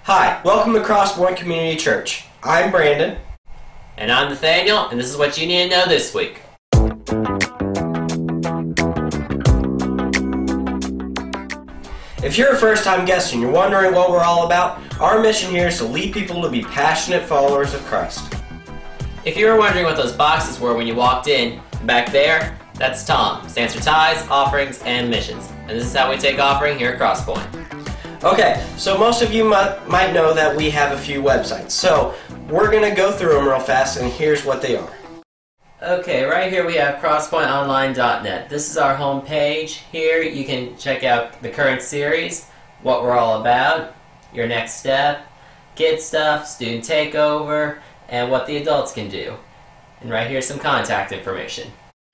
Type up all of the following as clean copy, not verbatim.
Hi, welcome to Crosspoint Community Church. I'm Brandon. And I'm Nathaniel, and this is what you need to know this week. If you're a first-time guest and you're wondering what we're all about, our mission here is to lead people to be passionate followers of Christ. If you were wondering what those boxes were when you walked in, back there, that's TOM. Stands for Tithes, Offerings, and Missions. And this is how we take offering here at Crosspoint. Okay, so most of you might know that we have a few websites. So we're going to go through them real fast, and here's what they are. Okay, right here we have crosspointonline.net. This is our home page. Here you can check out the current series, what we're all about, your next step, kids stuff, student takeover, and what the adults can do. And right here's some contact information.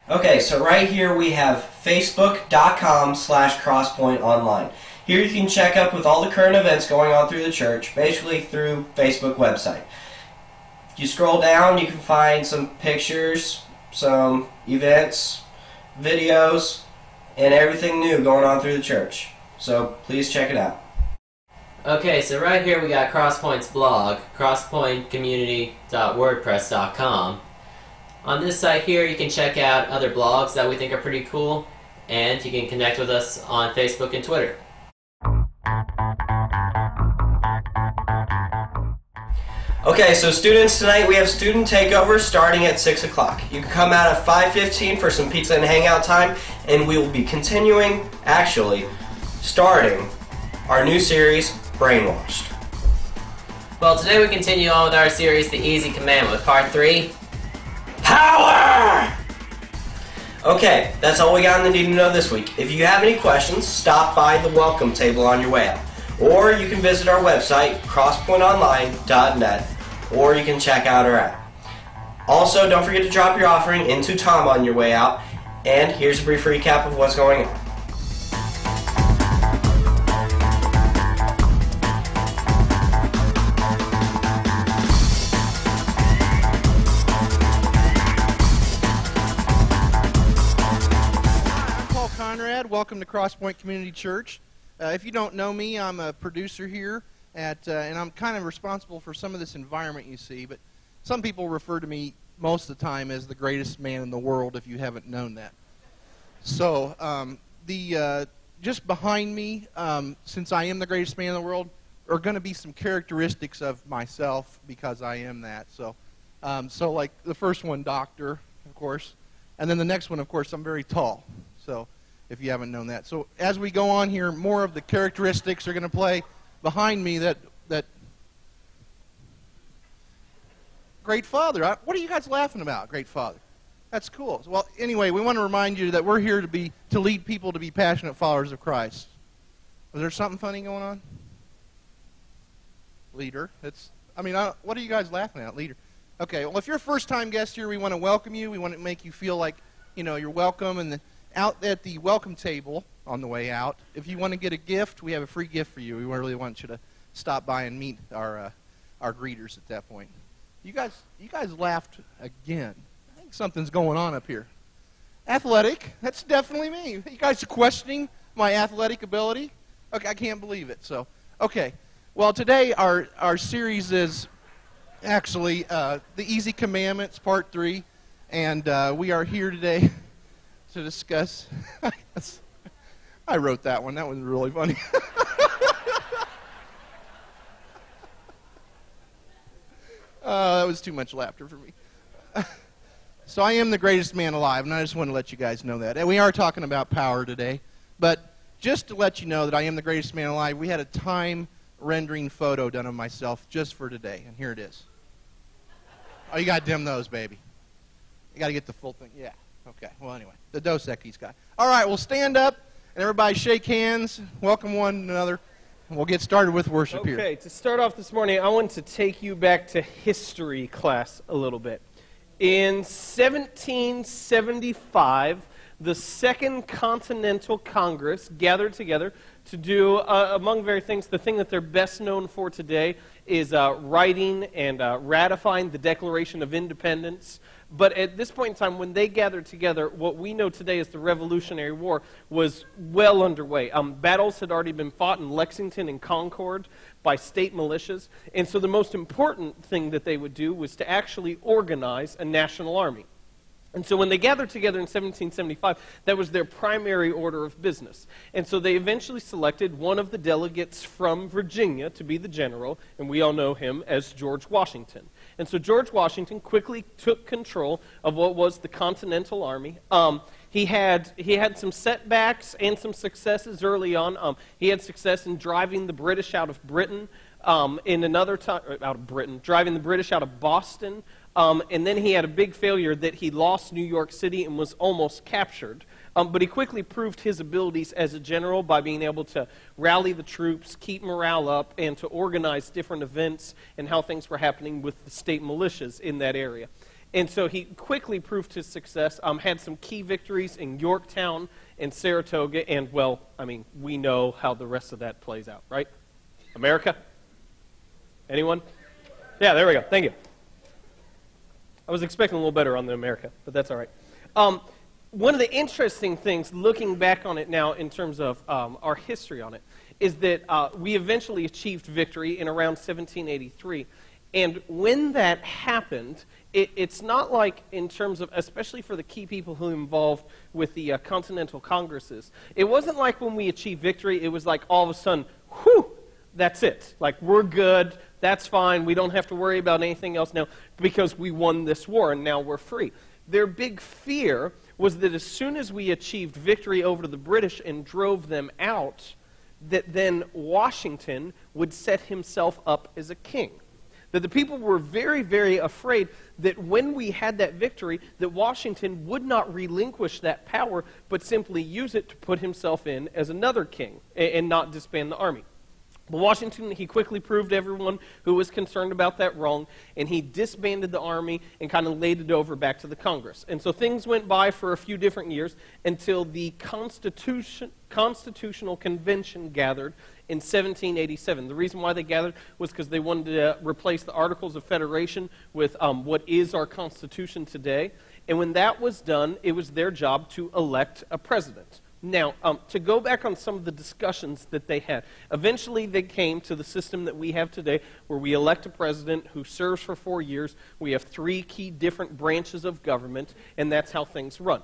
Okay, so right here we have facebook.com/crosspointonline. Here you can check up with all the current events going on through the church, basically through Facebook website. If you scroll down, you can find some pictures, some events, videos, and everything new going on through the church. So please check it out. Okay, so right here we got Crosspoint's blog, crosspointcommunity.wordpress.com. On this site here you can check out other blogs that we think are pretty cool, and you can connect with us on Facebook and Twitter. Okay, so students, tonight we have student takeover starting at 6 o'clock. You can come out at 5:15 for some pizza and hangout time, and we will be starting our new series, Brainwashed. Well, today we continue on with our series, The Easy Commandment, with Part 3, Power! Okay, that's all we got in the Need to Know this week. If you have any questions, stop by the welcome table on your way out. Or you can visit our website, crosspointonline.net, or you can check out our app. Also, don't forget to drop your offering into Tom on your way out. And here's a brief recap of what's going on. Welcome to Crosspoint Community Church. If you don't know me, I'm a producer here, and I'm kind of responsible for some of this environment you see, but some people refer to me most of the time as the greatest man in the world, if you haven't known that. So, just behind me, since I am the greatest man in the world, are going to be some characteristics of myself, because I am that. So like the first one, doctor, of course, and then the next one, of course, I'm very tall. So, if you haven't known that. So as we go on here, more of the characteristics are going to play behind me that great father. What are you guys laughing about, great father? That's cool. Well, anyway, we want to remind you that we're here to lead people to be passionate followers of Christ. Was there something funny going on? Leader. What are you guys laughing at, leader? Okay, well, if you're a first-time guest here, we want to welcome you. We want to make you feel like, you're welcome, and out at the welcome table on the way out, if you want to get a gift, we have a free gift for you. We really want you to stop by and meet our greeters at that point. You guys laughed again. I think something's going on up here. Athletic, that's definitely me. You guys are questioning my athletic ability? Okay, I can't believe it. So, okay. Well, today our series is actually The Easy Commandments, Part 3, and we are here today to discuss. I wrote that one. That was really funny. That was too much laughter for me. So I am the greatest man alive, and I just want to let you guys know that. And we are talking about power today, but just to let you know that I am the greatest man alive, we had a time rendering photo done of myself just for today, and here it is. Oh, you got to dim those, baby. You got to get the full thing. Yeah. Okay, well, anyway, the Dos Equis guy. All right, we'll stand up, and everybody shake hands, welcome one another, and we'll get started with worship here. Okay, to start off this morning, I want to take you back to history class a little bit. In 1775, the Second Continental Congress gathered together to do, among various things, the thing that they're best known for today is writing and ratifying the Declaration of Independence. But at this point in time, when they gathered together, what we know today as the Revolutionary War was well underway. Battles had already been fought in Lexington and Concord by state militias. And so the most important thing that they would do was to actually organize a national army. And so when they gathered together in 1775, that was their primary order of business. And so they eventually selected one of the delegates from Virginia to be the general, and we all know him as George Washington. And so George Washington quickly took control of what was the Continental Army. He had some setbacks and some successes early on. He had success in driving the British out of Britain. Driving the British out of Boston. And then he had a big failure that he lost New York City and was almost captured. But he quickly proved his abilities as a general by being able to rally the troops, keep morale up, and to organize different events and how things were happening with the state militias in that area. And so he quickly proved his success, had some key victories in Yorktown and Saratoga, and, well, I mean, we know how the rest of that plays out, right? America? Anyone? Yeah, there we go. Thank you. I was expecting a little better on the America, but that's all right. One of the interesting things, looking back on it now in terms of our history on it, is that we eventually achieved victory in around 1783. And when that happened, it's not like in terms of, especially for the key people who involved with the Continental Congresses, it wasn't like when we achieved victory, it was like all of a sudden, whew, that's it. Like, we're good, that's fine, we don't have to worry about anything else now because we won this war and now we're free. Their big fear was that as soon as we achieved victory over the British and drove them out, that then Washington would set himself up as a king. That the people were very, very afraid that when we had that victory, that Washington would not relinquish that power, but simply use it to put himself in as another king and not disband the army. But Washington, he quickly proved everyone who was concerned about that wrong, and he disbanded the army and kind of laid it over back to the Congress. And so things went by for a few different years until the Constitutional Convention gathered in 1787. The reason why they gathered was because they wanted to replace the Articles of Federation with what is our Constitution today. And when that was done, it was their job to elect a president. Now, to go back on some of the discussions that they had, eventually they came to the system that we have today where we elect a president who serves for 4 years. We have 3 key different branches of government, and that's how things run.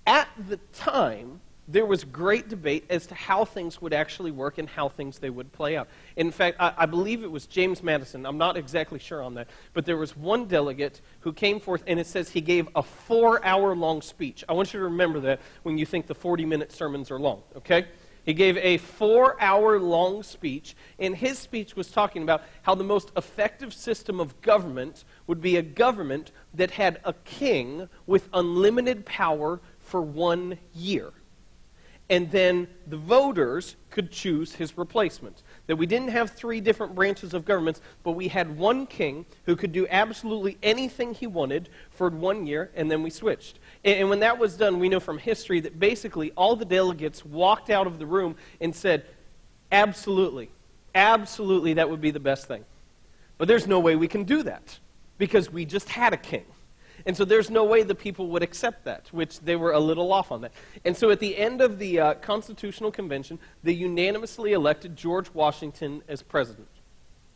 At the time, there was great debate as to how things would actually work and how things they would play out. In fact, I believe it was James Madison. I'm not exactly sure on that. But there was one delegate who came forth, and it says he gave a 4-hour-long speech. I want you to remember that when you think the 40-minute sermons are long, okay? He gave a 4-hour-long speech, and his speech was talking about how the most effective system of government would be a government that had a king with unlimited power for 1 year. And then the voters could choose his replacement. That we didn't have 3 different branches of governments, but we had one king who could do absolutely anything he wanted for 1 year, and then we switched. And when that was done, we know from history that basically all the delegates walked out of the room and said, absolutely, absolutely that would be the best thing. But there's no way we can do that, because we just had a king. And so there's no way the people would accept that, which they were a little off on that. And so at the end of the Constitutional Convention, they unanimously elected George Washington as president.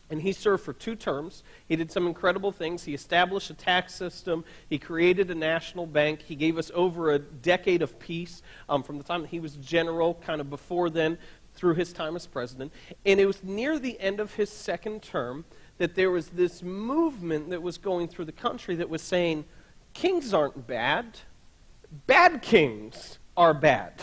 And he served for 2 terms. He did some incredible things. He established a tax system. He created a national bank. He gave us over a decade of peace from the time that he was general, kind of before then, through his time as president. And it was near the end of his 2nd term that there was this movement that was going through the country that was saying, kings aren't bad. Bad kings are bad.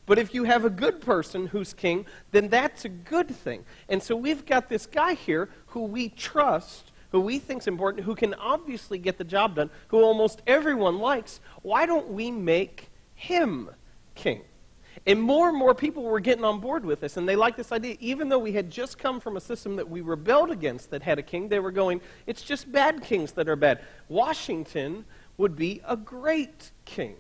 But if you have a good person who's king, then that's a good thing. And so we've got this guy here who we trust, who we think's important, who can obviously get the job done, who almost everyone likes. Why don't we make him king? And more people were getting on board with this, and they liked this idea. Even though we had just come from a system that we rebelled against that had a king, they were going, it's just bad kings that are bad. Washington would be a great king.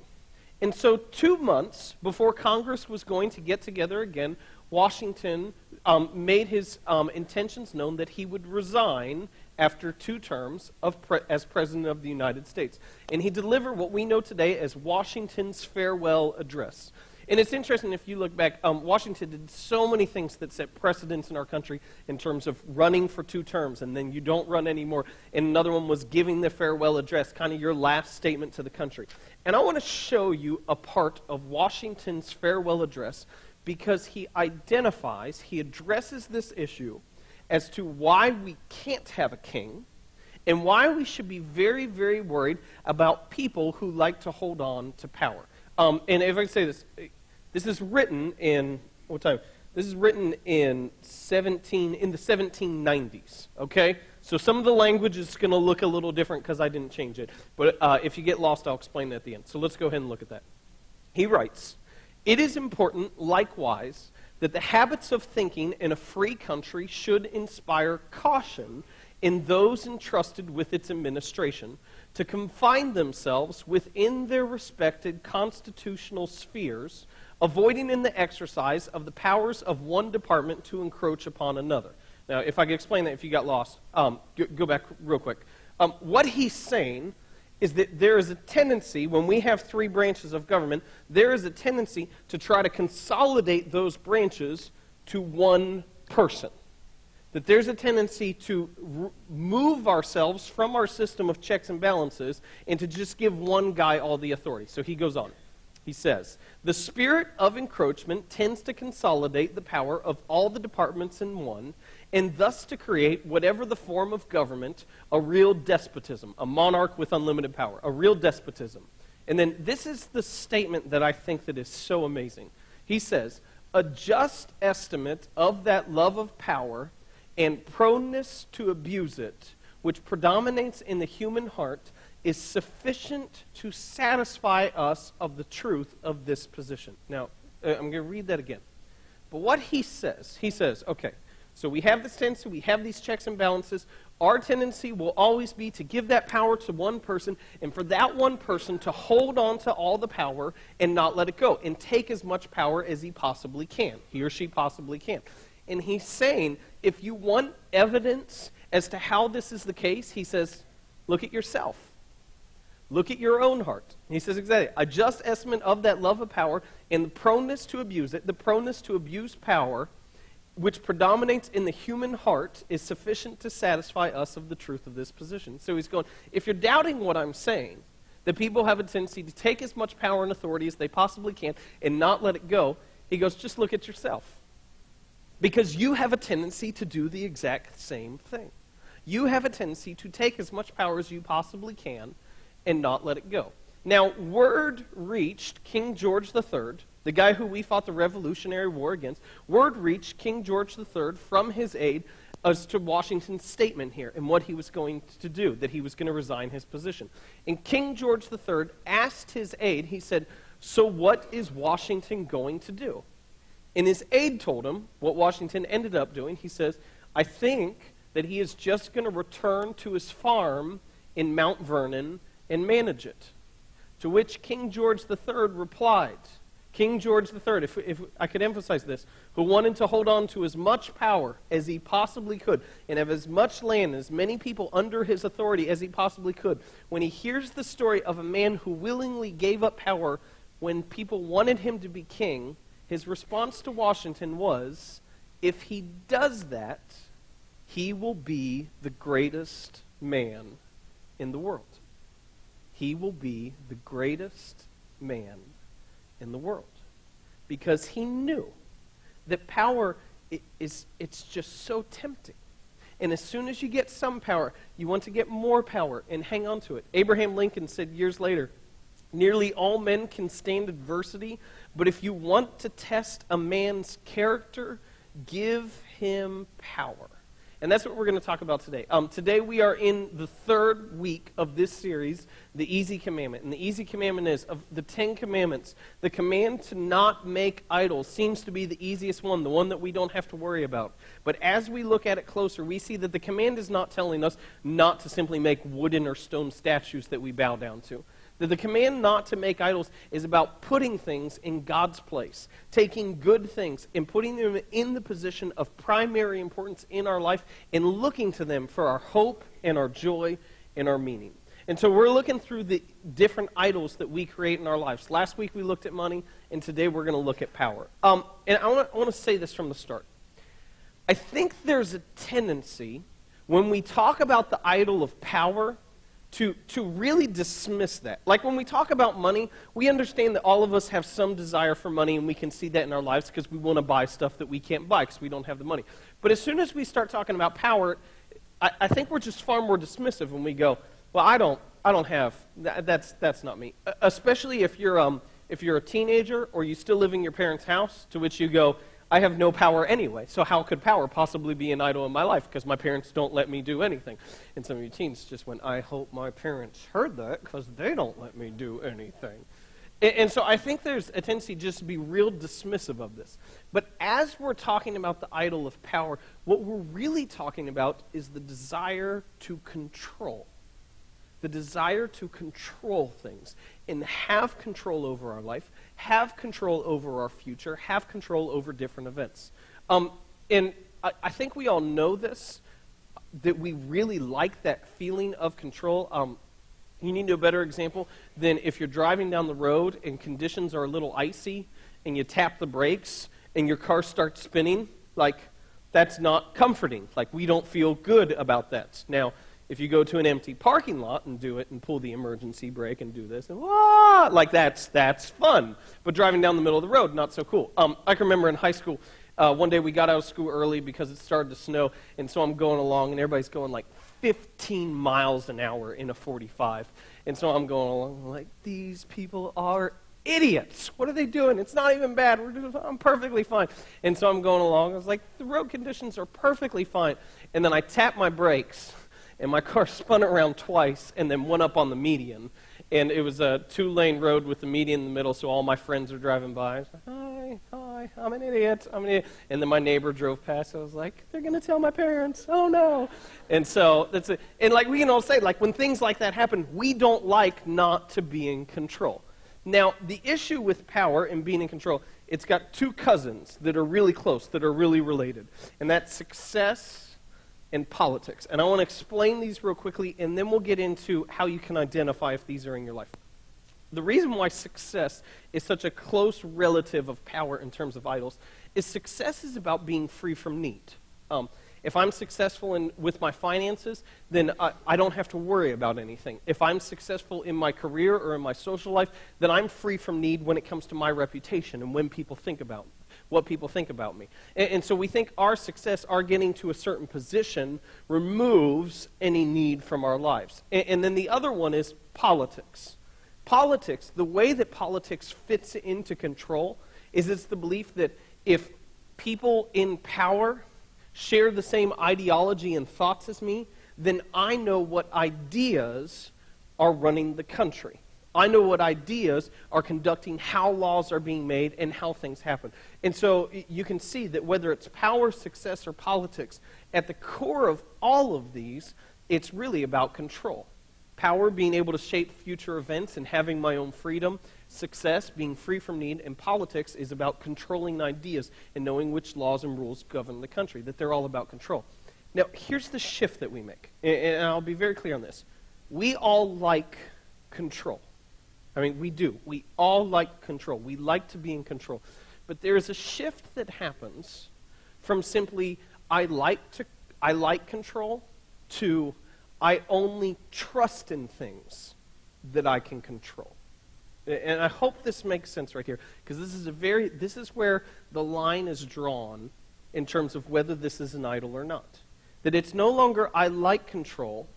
And so 2 months before Congress was going to get together again, Washington made his intentions known that he would resign after 2 terms as President of the United States. And he delivered what we know today as Washington's farewell address. And it's interesting, if you look back, Washington did so many things that set precedents in our country in terms of running for 2 terms, and then you don't run anymore. And another one was giving the farewell address, kind of your last statement to the country. And I want to show you a part of Washington's farewell address because he addresses this issue as to why we can't have a king and why we should be very, very worried about people who like to hold on to power. And if I can say this, this is written in, what time? This is written in the 1790s, okay? So some of the language is going to look a little different because I didn't change it. But if you get lost, I'll explain it at the end. So let's go ahead and look at that. He writes, "It is important, likewise, that the habits of thinking in a free country should inspire caution in those entrusted with its administration to confine themselves within their respected constitutional spheres, avoiding in the exercise of the powers of one department to encroach upon another." Now, if I could explain that, if you got lost, go back real quick. What he's saying is that there is a tendency, when we have 3 branches of government, there is a tendency to try to consolidate those branches to one person. That there's a tendency to move ourselves from our system of checks and balances and to just give one guy all the authority. So he goes on. He says, "The spirit of encroachment tends to consolidate the power of all the departments in one, and thus to create whatever the form of government, a real despotism, a monarch with unlimited power, a real despotism." And then this is the statement that I think that is so amazing. He says, "A just estimate of that love of power and proneness to abuse it, which predominates in the human heart, is sufficient to satisfy us of the truth of this position." Now, I'm going to read that again. But what he says, okay, so we have this tendency, we have these checks and balances. Our tendency will always be to give that power to one person, and for that one person to hold on to all the power and not let it go, and take as much power as he possibly can, he or she possibly can. And he's saying, if you want evidence as to how this is the case, he says, look at yourself. Look at your own heart. He says exactly, a just estimate of that love of power and the proneness to abuse it, the proneness to abuse power, which predominates in the human heart, is sufficient to satisfy us of the truth of this position. So he's going, if you're doubting what I'm saying, that people have a tendency to take as much power and authority as they possibly can and not let it go, he goes, just look at yourself. Because you have a tendency to do the exact same thing. You have a tendency to take as much power as you possibly can and not let it go. Now, word reached King George III, the guy who we fought the Revolutionary War against. Word reached King George III from his aide as to Washington's statement here and what he was going to do, that he was going to resign his position. And King George III asked his aide, he said, "So what is Washington going to do?" And his aide told him what Washington ended up doing. He says, "I think that he is just going to return to his farm in Mount Vernon and manage it." To which King George III replied, King George III, if I could emphasize this, who wanted to hold on to as much power as he possibly could and have as much land, as many people under his authority as he possibly could, when he hears the story of a man who willingly gave up power when people wanted him to be king, his response to Washington was, if he does that, he will be the greatest man in the world. He will be the greatest man in the world. Because he knew that power, it's just so tempting. And as soon as you get some power, you want to get more power and hang on to it. Abraham Lincoln said years later, "Nearly all men can stand adversity, but if you want to test a man's character, give him power." And that's what we're going to talk about today. Today we are in the 3rd week of this series, the Easy Commandment. And the Easy Commandment is, of the 10 commandments, the command to not make idols seems to be the easiest one, the one that we don't have to worry about. But as we look at it closer, we see that the command is not telling us not to simply make wooden or stone statues that we bow down to. That the command not to make idols is about putting things in God's place, taking good things and putting them in the position of primary importance in our life and looking to them for our hope and our joy and our meaning. And so we're looking through the different idols that we create in our lives. Last week we looked at money, and today we're going to look at power. And I want to say this from the start. I think there's a tendency when we talk about the idol of power to really dismiss that. Like when we talk about money, we understand that all of us have some desire for money, and we can see that in our lives because we want to buy stuff that we can't buy because we don't have the money. But as soon as we start talking about power, I think we're just far more dismissive when we go, well, I don't have, that's not me. Especially if you're a teenager or you still live in your parents' house, to which you go, I have no power anyway, so how could power possibly be an idol in my life? Because my parents don't let me do anything. And some of you teens just went, I hope my parents heard that because they don't let me do anything. And so I think there's a tendency just to be real dismissive of this. But as we're talking about the idol of power, what we're really talking about is the desire to control. The desire to control things and have control over our life, have control over our future, have control over different events. And I think we all know this, that we really like that feeling of control. You need a better example than if you're driving down the road and conditions are a little icy and you tap the brakes and your car starts spinning. Like, that's not comforting. Like, we don't feel good about that. Now, if you go to an empty parking lot and do it and pull the emergency brake and do this, and like that's fun. But driving down the middle of the road, not so cool. I can remember in high school, one day we got out of school early because it started to snow, and so I'm going along, and everybody's going like 15 miles an hour in a 45. And so I'm going along like, these people are idiots. What are they doing? It's not even bad. I'm perfectly fine. And so I'm going along. I was like, the road conditions are perfectly fine. And then I tapped my brakes, and my car spun around twice and then went up on the median. And it was a 2-lane road with the median in the middle, so all my friends are driving by. I was like, hi, I'm an idiot. And then my neighbor drove past. I was like, they're going to tell my parents. Oh, no. And so that's it. And like we can all say, like when things like that happen, we don't like not to be in control. Now, the issue with power and being in control, it's got two cousins that are really close, that are really related. And that's success and politics. And I want to explain these real quickly, and then we'll get into how you can identify if these are in your life. The reason why success is such a close relative of power in terms of idols is success is about being free from need. If I'm successful with my finances, then I don't have to worry about anything. If I'm successful in my career or in my social life, then I'm free from need when it comes to my reputation and when people think about me. What people think about me. And so we think our success, our getting to a certain position, removes any need from our lives. And then the other one is politics. Politics, the way that politics fits into control is it's the belief that if people in power share the same ideology and thoughts as me, then I know what ideas are running the country. I know what ideas are conducting how laws are being made and how things happen. And so you can see that whether it's power, success, or politics, at the core of all of these, it's really about control. Power, being able to shape future events and having my own freedom. Success, being free from need. And politics is about controlling ideas and knowing which laws and rules govern the country, that they're all about control. Now, here's the shift that we make. And I'll be very clear on this. We all like control. I mean, we do. We all like control. We like to be in control. But there is a shift that happens from simply, I like control, to I only trust in things that I can control. And I hope this makes sense right here, because this is where the line is drawn in terms of whether this is an idol or not. That it's no longer I like control,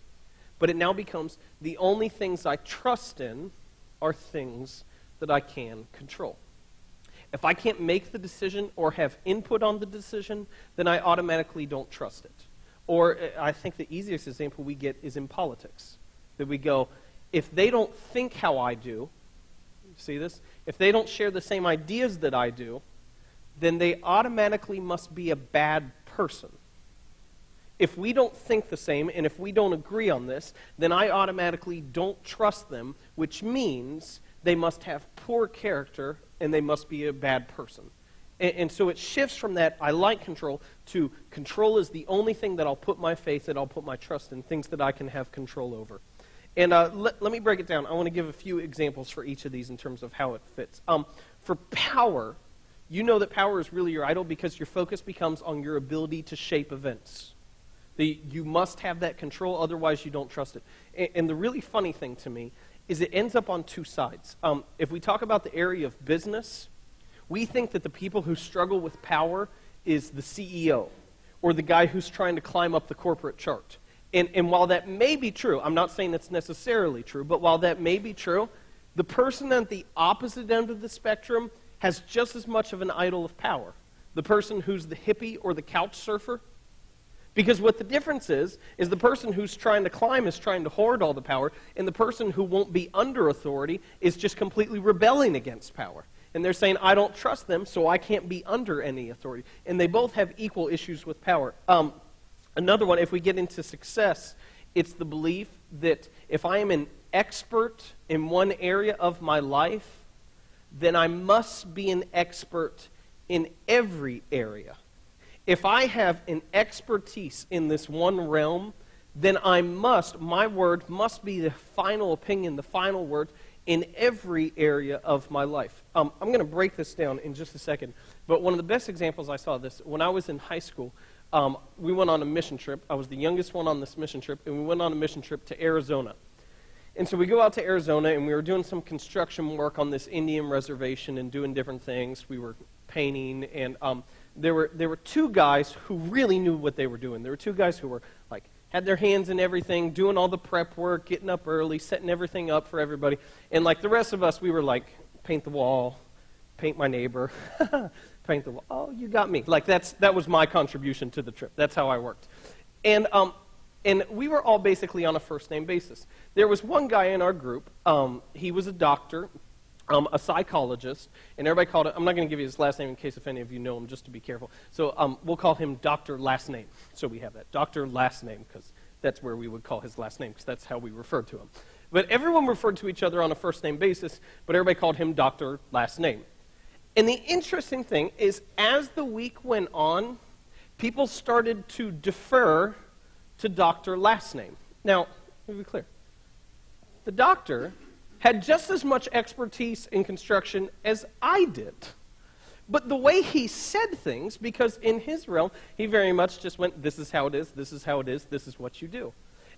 but it now becomes the only things I trust in are things that I can control. If I can't make the decision or have input on the decision, then I automatically don't trust it. Or I think the easiest example we get is in politics. That we go, if they don't think how I do, see this? If they don't share the same ideas that I do, then they automatically must be a bad person. if we don't think the same and if we don't agree on this, then I automatically don't trust them, which means they must have poor character and they must be a bad person. And so it shifts from that I like control to control is the only thing that I'll put my faith, that I'll put my trust in, things that I can have control over. And let me break it down. I want to give a few examples for each of these in terms of how it fits. For power, you know that power is really your idol because your focus becomes on your ability to shape events. You must have that control, otherwise you don't trust it. And the really funny thing to me is it ends up on two sides. If we talk about the area of business, we think that the people who struggle with power is the CEO or the guy who's trying to climb up the corporate chart. And while that may be true, I'm not saying that's necessarily true, but while that may be true, the person at the opposite end of the spectrum has just as much of an idol of power. The person who's the hippie or the couch surfer. Because what the difference is the person who's trying to climb is trying to hoard all the power, and the person who won't be under authority is just completely rebelling against power. And they're saying, I don't trust them, so I can't be under any authority. And they both have equal issues with power. Another one, if we get into success, it's the belief that if I am an expert in one area of my life, then I must be an expert in every area. If I have an expertise in this one realm, then my word must be the final opinion, the final word in every area of my life. I'm going to break this down in just a second, but one of the best examples I saw of this, when I was in high school, we went on a mission trip. I was the youngest one on this mission trip, and we went on a mission trip to Arizona. And so we go out to Arizona, and we were doing some construction work on this Indian reservation and doing different things. We were painting, and there were two guys who really knew what they were doing. There were two guys who were like had their hands in everything, doing all the prep work, getting up early, setting everything up for everybody. And like the rest of us, we were like, paint the wall, paint my neighbor, paint the wall. Oh, you got me. Like that was my contribution to the trip. That's how I worked. And we were all basically on a first-name basis. There was one guy in our group. He was a doctor, a psychologist, and everybody called it, I'm not going to give you his last name in case if any of you know him, just to be careful. So we'll call him Dr. Last Name. So we have that, Dr. Last Name, because that's where we would call his last name, because that's how we referred to him. But everyone referred to each other on a first-name basis, but everybody called him Dr. Last Name. And the interesting thing is, as the week went on, people started to defer to Dr. Last Name. Now, let me be clear. The doctor had just as much expertise in construction as I did. But the way he said things, because in his realm, he very much just went, this is how it is, this is how it is, this is what you do.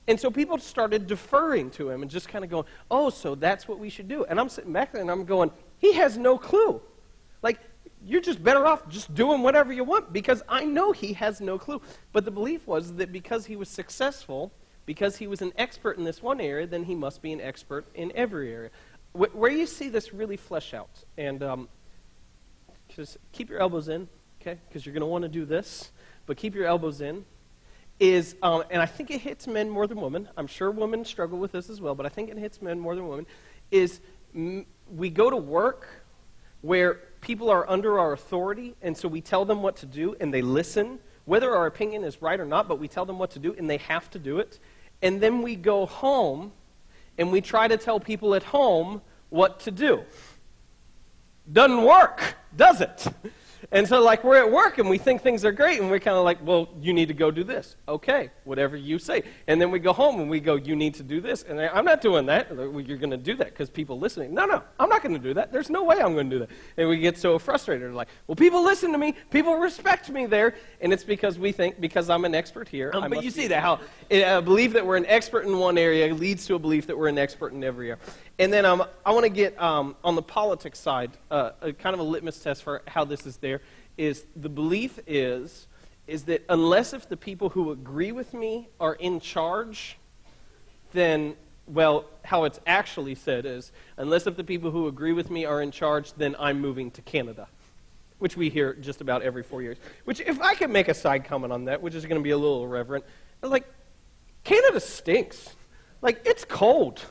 And so people started deferring to him and just kind of going, oh, so that's what we should do. And I'm sitting back there and I'm going, he has no clue. Like, you're just better off just doing whatever you want, because I know he has no clue. But the belief was that because he was successful, because he was an expert in this one area, then he must be an expert in every area. Where you see this really flesh out, and just keep your elbows in, okay, because you're going to want to do this, but keep your elbows in, is, and I think it hits men more than women. I'm sure women struggle with this as well, but I think it hits men more than women, is we go to work where people are under our authority, and so we tell them what to do, and they listen, whether our opinion is right or not, but we tell them what to do, and they have to do it. And then we go home, and we try to tell people at home what to do. Doesn't work, does it? And so, like, we're at work, and we think things are great, and we're kind of like, well, you need to go do this. Okay, whatever you say. And then we go home, and we go, you need to do this. And I'm not doing that. You're going to do that because people listening. No, I'm not going to do that. There's no way I'm going to do that. And we get so frustrated. Like, well, people listen to me. People respect me there. And it's because we think, because I'm an expert here. But you see that, how a belief that we're an expert in one area leads to a belief that we're an expert in every area. And then I want to get, on the politics side, a kind of a litmus test for how this is there, is the belief is that unless if the people who agree with me are in charge, then, well, how it's actually said is, unless if the people who agree with me are in charge, then I'm moving to Canada, which we hear just about every 4 years. Which, if I could make a side comment on that, which is going to be a little irreverent, like, Canada stinks. Like, it's cold.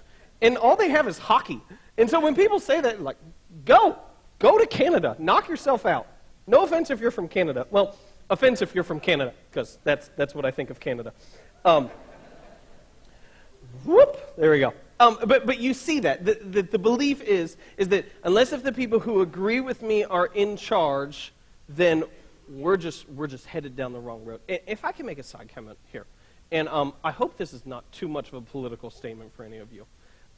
And all they have is hockey. And so when people say that, like, go to Canada. Knock yourself out. No offense if you're from Canada. Well, Offense if you're from Canada, because that's what I think of Canada. There we go. But you see that. The belief is that unless if the people who agree with me are in charge, then we're just headed down the wrong road. If I can make a side comment here, and I hope this is not too much of a political statement for any of you,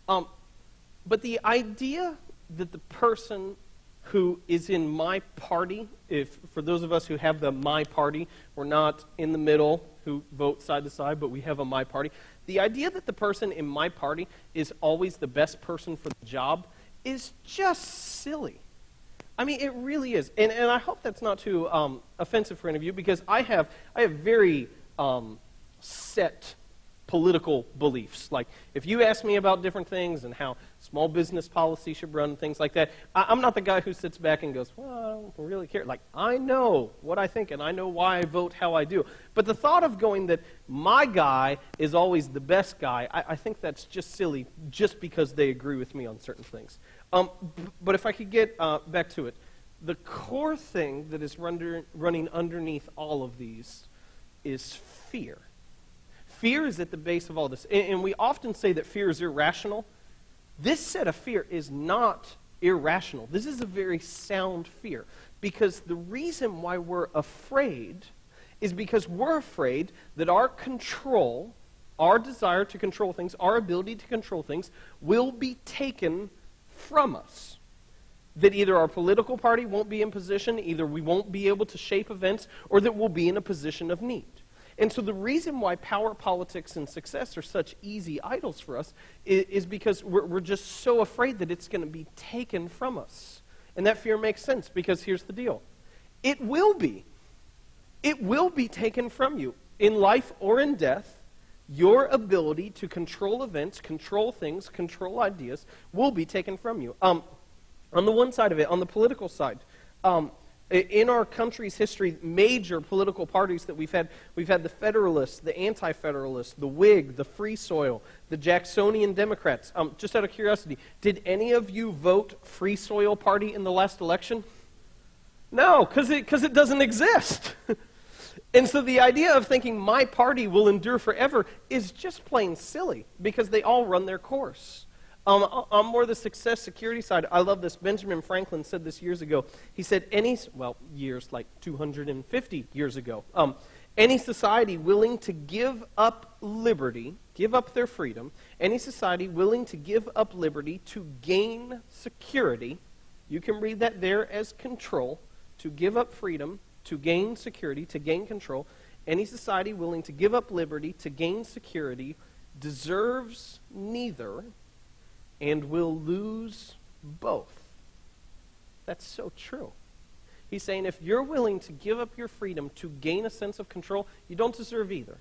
but the idea that the person who is in my party, if for those of us who have the my party, we're not in the middle who vote side to side, but we have a my party. The idea that the person in my party is always the best person for the job is just silly. I mean, it really is. And I hope that's not too offensive for any of you, because I have very set political beliefs. Like, if you ask me about different things and how small business policy should run, things like that, I'm not the guy who sits back and goes, well, I don't really care. Like, I know what I think, and I know why I vote how I do. But the thought of going that my guy is always the best guy, I think that's just silly, just because they agree with me on certain things. But if I could get back to it, the core thing that is running underneath all of these is fear. Fear is at the base of all this. And we often say that fear is irrational. This set of fear is not irrational. This is a very sound fear. Because the reason why we're afraid is because we're afraid that our control, our desire to control things, our ability to control things, will be taken from us. That either our political party won't be in position, either we won't be able to shape events, or that we'll be in a position of need. And so the reason why power, politics, and success are such easy idols for us is because we're just so afraid that it's going to be taken from us. And that fear makes sense, because here's the deal. It will be. It will be taken from you. In life or in death, your ability to control events, control things, control ideas will be taken from you. On the one side of it, on the political side, in our country's history, major political parties that we've had the Federalists, the Anti-Federalists, the Whig, the Free Soil, the Jacksonian Democrats. Just out of curiosity, did any of you vote Free Soil Party in the last election? No, because it doesn't exist. And so the idea of thinking my party will endure forever is just plain silly, because they all run their course. On more the success security side, I love this. Benjamin Franklin said this years ago. He said, years like 250 years ago, any society willing to give up liberty, give up their freedom, any society willing to give up liberty to gain security, you can read that there as control, to give up freedom, to gain security, to gain control, any society willing to give up liberty to gain security deserves neither and will lose both. That's so true. He's saying if you're willing to give up your freedom to gain a sense of control, you don't deserve either.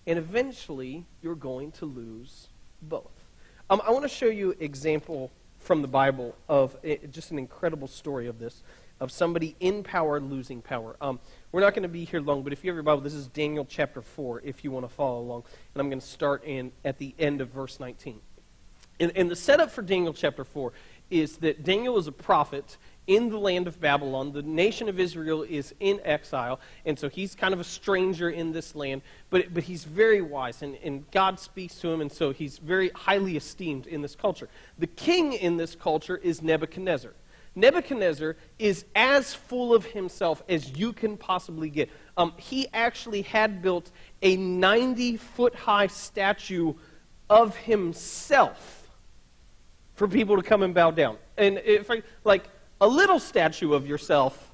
And eventually, you're going to lose both. I want to show you an example from the Bible of just an incredible story of this, of somebody in power losing power. We're not going to be here long, but if you have your Bible, this is Daniel chapter 4, if you want to follow along. And I'm going to start at the end of verse 19. And the setup for Daniel chapter 4 is that Daniel is a prophet in the land of Babylon. The nation of Israel is in exile, and so he's kind of a stranger in this land, but he's very wise, and God speaks to him, and so he's very highly esteemed in this culture. The king in this culture is Nebuchadnezzar. Nebuchadnezzar is as full of himself as you can possibly get. He actually had built a 90-foot-high statue of himself for people to come and bow down. And a little statue of yourself,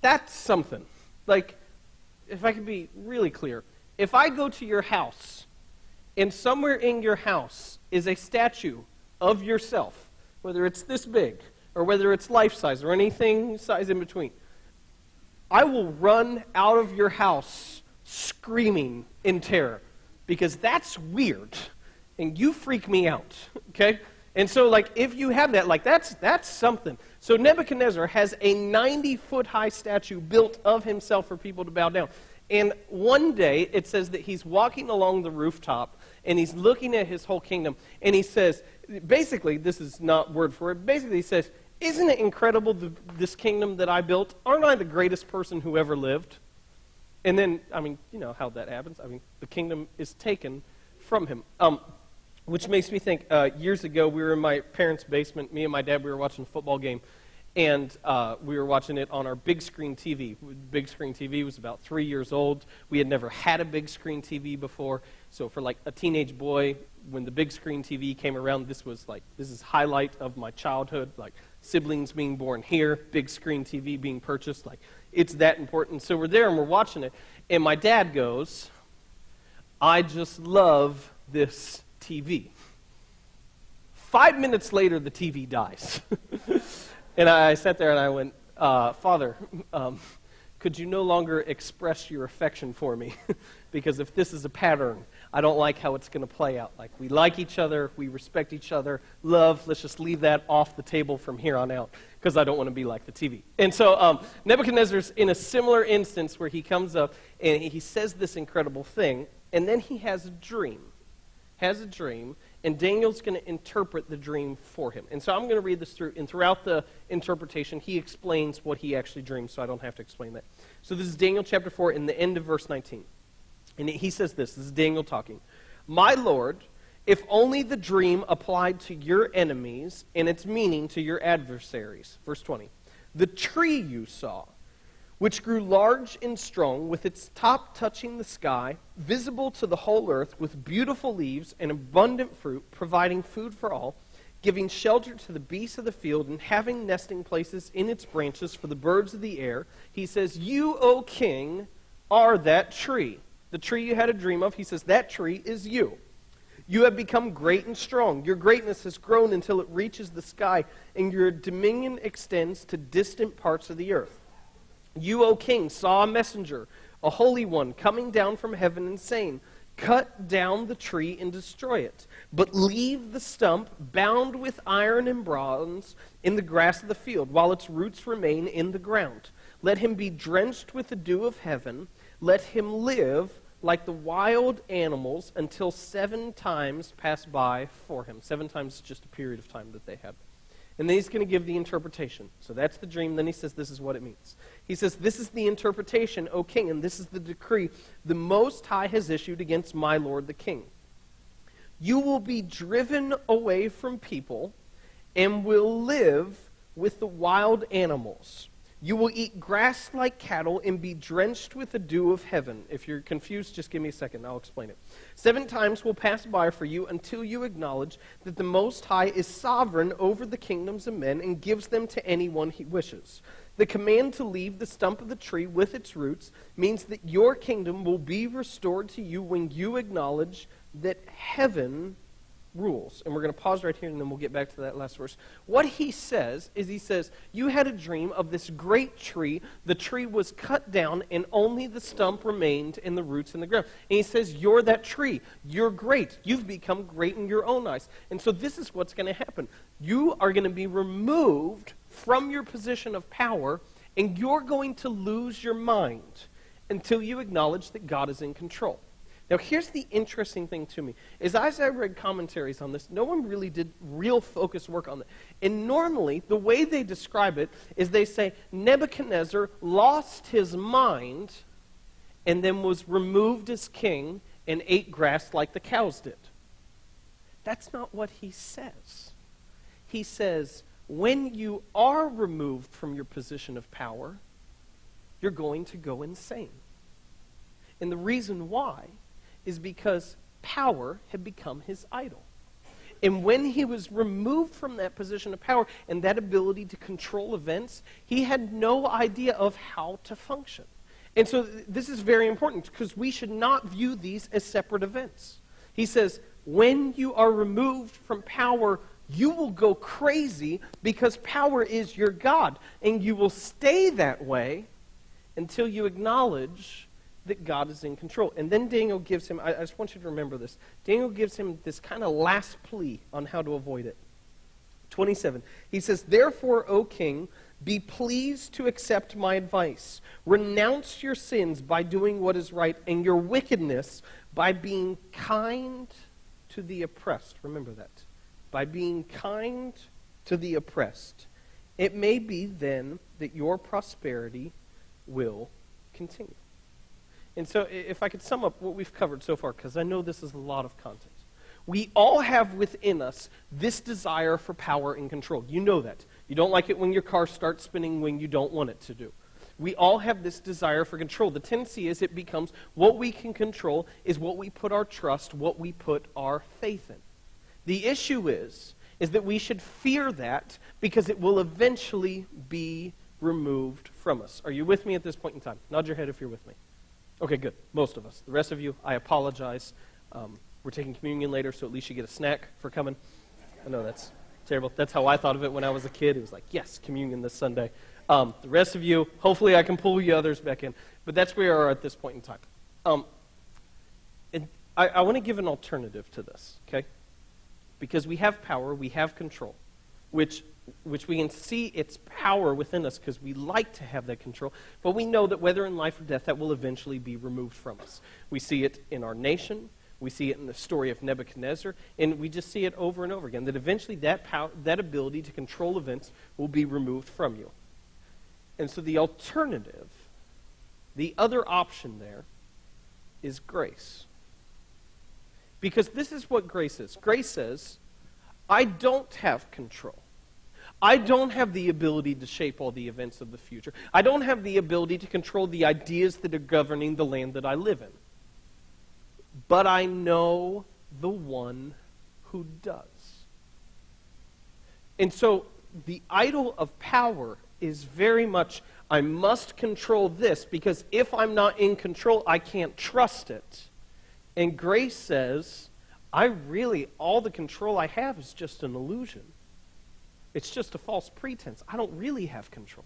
that's something. If I could be really clear, if I go to your house, and somewhere in your house is a statue of yourself, whether it's this big, or whether it's life-size, or anything size in between, I will run out of your house screaming in terror, because that's weird, and you freak me out, okay? And so, if you have that, that's something. So Nebuchadnezzar has a 90-foot-high statue built of himself for people to bow down. And one day, it says that he's walking along the rooftop, and he's looking at his whole kingdom, and he says, basically, this is not word for it, basically he says, isn't it incredible, this kingdom that I built? Aren't I the greatest person who ever lived? And then, I mean, you know how that happens. I mean, the kingdom is taken from him. Which makes me think, years ago, we were in my parents' basement. Me and my dad, we were watching a football game. And we were watching it on our big screen TV. Big screen TV was about 3 years old. We had never had a big screen TV before. So for like a teenage boy, when the big screen TV came around, this is highlight of my childhood. Like siblings being born here, big screen TV being purchased. Like it's that important. So we're there and we're watching it. And my dad goes, "I just love this TV." 5 minutes later, the TV dies. And I sat there and I went, "Father, could you no longer express your affection for me? Because if this is a pattern, I don't like how it's going to play out. Like, we like each other, we respect each other, love, let's just leave that off the table from here on out, because I don't want to be like the TV." And so Nebuchadnezzar's in a similar instance where he comes up and he says this incredible thing, and then he has a dream. And Daniel's going to interpret the dream for him. And so I'm going to read this through, and throughout the interpretation, he explains what he actually dreamed, so I don't have to explain that. So this is Daniel chapter 4, in the end of verse 19. And he says this is Daniel talking. "My Lord, if only the dream applied to your enemies and its meaning to your adversaries." Verse 20. "The tree you saw, which grew large and strong, with its top touching the sky, visible to the whole earth, with beautiful leaves and abundant fruit, providing food for all, giving shelter to the beasts of the field, and having nesting places in its branches for the birds of the air," he says, "You, O king, are that tree." The tree you had a dream of, he says, that tree is you. "You have become great and strong. Your greatness has grown until it reaches the sky, and your dominion extends to distant parts of the earth. You, O king, saw a messenger, a holy one, coming down from heaven and saying, 'Cut down the tree and destroy it, but leave the stump bound with iron and bronze in the grass of the field, while its roots remain in the ground. Let him be drenched with the dew of heaven. Let him live like the wild animals until 7 times pass by for him.'" 7 times is just a period of time that they had. And then he's going to give the interpretation. So that's the dream. Then he says this is what it means. He says, "This is the interpretation, O king, and this is the decree the Most High has issued against my lord the king. You will be driven away from people and will live with the wild animals. You will eat grass like cattle and be drenched with the dew of heaven." If you're confused, just give me a second. I'll explain it. 7 times will pass by for you until you acknowledge that the Most High is sovereign over the kingdoms of men and gives them to anyone he wishes. The command to leave the stump of the tree with its roots means that your kingdom will be restored to you when you acknowledge that heaven rules." And we're going to pause right here and then we'll get back to that last verse. What he says is, he says, you had a dream of this great tree. The tree was cut down and only the stump remained and the roots in the ground. And he says, you're that tree. You're great. You've become great in your own eyes. And so this is what's going to happen. You are going to be removed from your position of power, and you're going to lose your mind until you acknowledge that God is in control. Now, here's the interesting thing to me, is as I read commentaries on this, no one really did real focused work on it. And normally, the way they describe it is they say, Nebuchadnezzar lost his mind and then was removed as king and ate grass like the cows did. That's not what he says. He says, when you are removed from your position of power, you're going to go insane. And the reason why is because power had become his idol. And when he was removed from that position of power and that ability to control events, he had no idea of how to function. And so this is very important because we should not view these as separate events. He says, when you are removed from power, you will go crazy because power is your God. And you will stay that way until you acknowledge that God is in control. And then Daniel gives him, I just want you to remember this, Daniel gives him this kind of last plea on how to avoid it. 27, he says, therefore, O king, be pleased to accept my advice. Renounce your sins by doing what is right, and your wickedness by being kind to the oppressed. Remember that. By being kind to the oppressed. It may be then that your prosperity will continue. And so if I could sum up what we've covered so far, because I know this is a lot of content. We all have within us this desire for power and control. You know that. You don't like it when your car starts spinning when you don't want it to do. We all have this desire for control. The tendency is it becomes what we can control is what we put our trust, what we put our faith in. The issue is that we should fear that because it will eventually be removed from us. Are you with me at this point in time? Nod your head if you're with me. Okay, good. Most of us. The rest of you, I apologize. We're taking communion later, so at least you get a snack for coming. I know that's terrible. That's how I thought of it when I was a kid. It was like, yes, communion this Sunday. The rest of you, hopefully I can pull you others back in. But that's where we are at this point in time. And I want to give an alternative to this, okay? Because we have power, we have control, which we can see its power within us because we like to have that control, but we know that whether in life or death, that will eventually be removed from us. We see it in our nation, we see it in the story of Nebuchadnezzar, and we just see it over and over again, that eventually that power, that ability to control events will be removed from you. And so the alternative, the other option there, is grace. Because this is what grace is. Grace says, I don't have control. I don't have the ability to shape all the events of the future. I don't have the ability to control the ideas that are governing the land that I live in. But I know the one who does. And so the idol of power is very much, I must control this because if I'm not in control, I can't trust it. And grace says, all the control I have is just an illusion. It's just a false pretense. I don't really have control.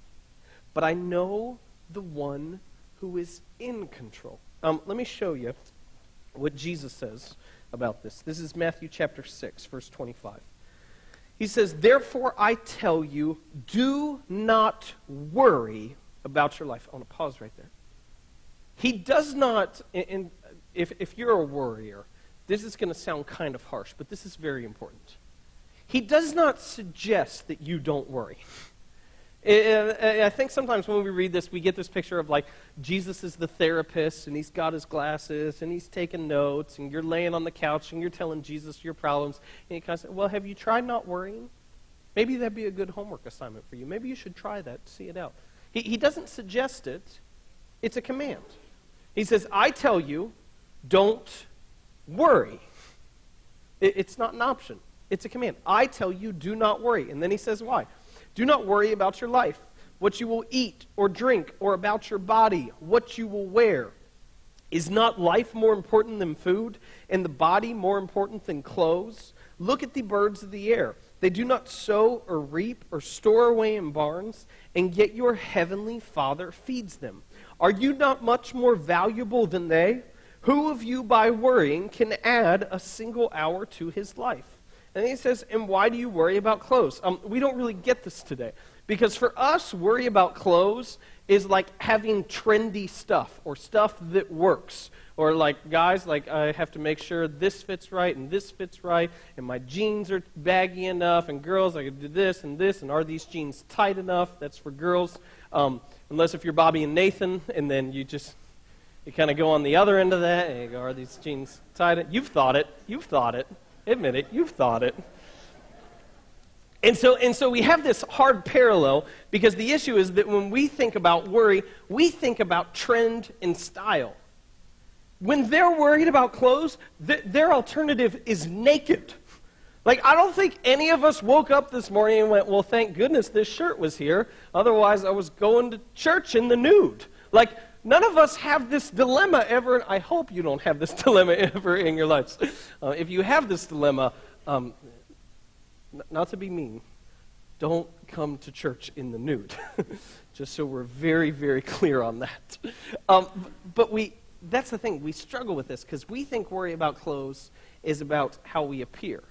But I know the one who is in control. Let me show you what Jesus says about this. This is Matthew chapter 6, verse 25. He says, therefore I tell you, do not worry about your life. I want to pause right there. He does not, and if you're a worrier, this is going to sound kind of harsh, but this is very important. He does not suggest that you don't worry. I think sometimes when we read this, we get this picture of like Jesus is the therapist, and he's got his glasses, and he's taking notes, and you're laying on the couch, and you're telling Jesus your problems. And he kind of says, well, have you tried not worrying? Maybe that'd be a good homework assignment for you. Maybe you should try that, see it out. He doesn't suggest it. It's a command. He says, I tell you, don't worry. It's not an option. It's a command. I tell you, do not worry. And then he says why. Do not worry about your life, what you will eat or drink, or about your body, what you will wear. Is not life more important than food, and the body more important than clothes? Look at the birds of the air. They do not sow or reap or store away in barns, and yet your heavenly Father feeds them. Are you not much more valuable than they? Who of you by worrying can add a single hour to his life? And then he says, and why do you worry about clothes? We don't really get this today. Because for us, worry about clothes is like having trendy stuff or stuff that works. Or like, guys, like I have to make sure this fits right and this fits right, and my jeans are baggy enough, and girls, I can do this, and are these jeans tight enough? That's for girls. Unless if you're Bobby and Nathan, and then you kind of go on the other end of that, and you go, are these jeans tight? You've thought it. Admit it, you've thought it. And so we have this hard parallel because the issue is that when we think about worry, we think about trend and style. When they're worried about clothes, their alternative is naked. Like, I don't think any of us woke up this morning and went, well, thank goodness this shirt was here. Otherwise, I was going to church in the nude. Like, none of us have this dilemma ever, and I hope you don't have this dilemma ever in your lives. If you have this dilemma, not to be mean, don't come to church in the nude. Just so we're very, very clear on that. But that's the thing, we struggle with this because we think worry about clothes is about how we appear.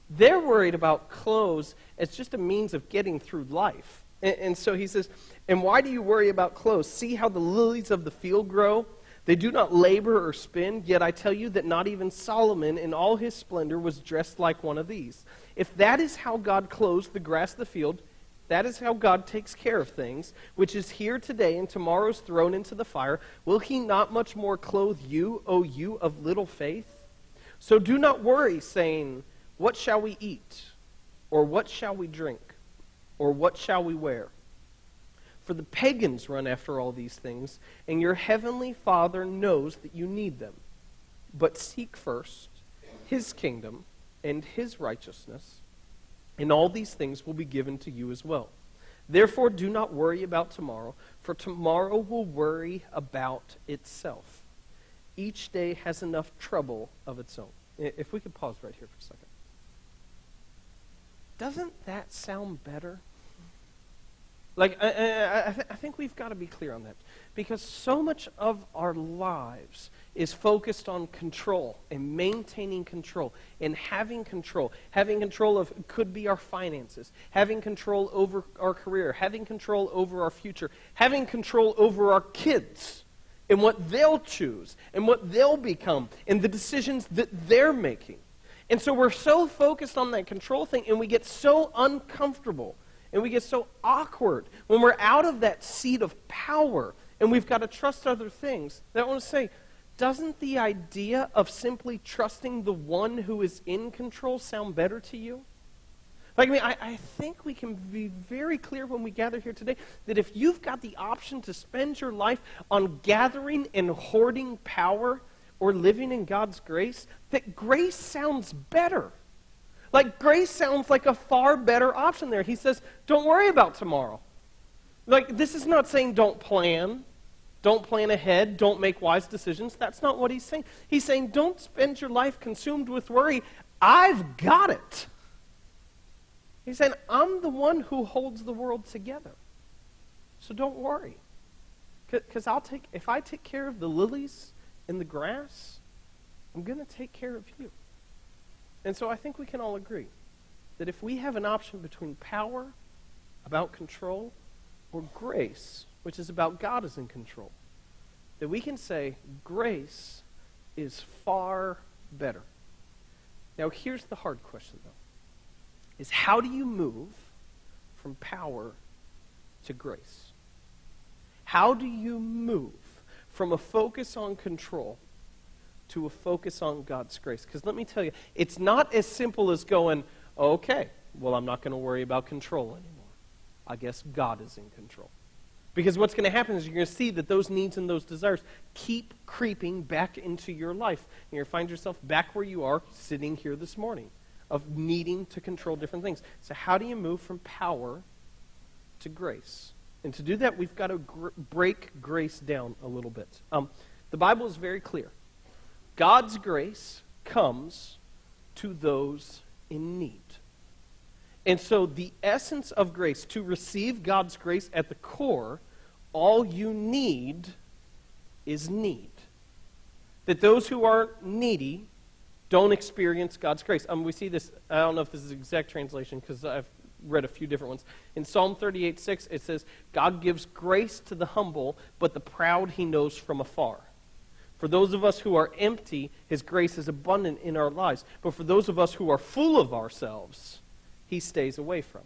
They're worried about clothes as just a means of getting through life. And so he says, and why do you worry about clothes? See how the lilies of the field grow? They do not labor or spin, yet I tell you that not even Solomon in all his splendor was dressed like one of these. If that is how God clothes the grass of the field, that is how God takes care of things, which is here today and tomorrow is thrown into the fire, will he not much more clothe you, O you of little faith? So do not worry, saying, what shall we eat? Or what shall we drink? Or what shall we wear? For the pagans run after all these things, and your heavenly Father knows that you need them. But seek first his kingdom and his righteousness, and all these things will be given to you as well. Therefore do not worry about tomorrow, for tomorrow will worry about itself. Each day has enough trouble of its own. If we could pause right here for a second. Doesn't that sound better? Like, I think we've got to be clear on that. Because so much of our lives is focused on control and maintaining control and having control. Having control of, could be our finances. Having control over our career. Having control over our future. Having control over our kids and what they'll choose and what they'll become and the decisions that they're making. And so we're so focused on that control thing, and we get so uncomfortable and we get so awkward when we're out of that seat of power and we've got to trust other things. That I want to say, doesn't the idea of simply trusting the one who is in control sound better to you? Like, I think we can be very clear when we gather here today that if you've got the option to spend your life on gathering and hoarding power or living in God's grace, that grace sounds better. Like, grace sounds like a far better option there. He says, don't worry about tomorrow. Like, this is not saying don't plan ahead, don't make wise decisions. That's not what he's saying. He's saying don't spend your life consumed with worry. I've got it. He's saying, I'm the one who holds the world together. So don't worry. Because if I take care of the lilies in the grass, I'm going to take care of you. And so I think we can all agree that if we have an option between power, about control, or grace, which is about God is in control, that we can say grace is far better. Now here's the hard question though, is how do you move from power to grace? How do you move from a focus on control to a focus on God's grace? Because let me tell you, it's not as simple as going, okay, well, I'm not going to worry about control anymore. I guess God is in control. Because what's going to happen is you're going to see that those needs and those desires keep creeping back into your life. And you're going to find yourself back where you are sitting here this morning, of needing to control different things. So how do you move from power to grace? And to do that, we've got to break grace down a little bit. The Bible is very clear. God's grace comes to those in need. And so the essence of grace, to receive God's grace at the core, all you need is need. That those who are needy don't experience God's grace. We see this, I don't know if this is the exact translation because I've read a few different ones. In Psalm 38:6, it says, God gives grace to the humble, but the proud he knows from afar. For those of us who are empty, his grace is abundant in our lives. But for those of us who are full of ourselves, he stays away from.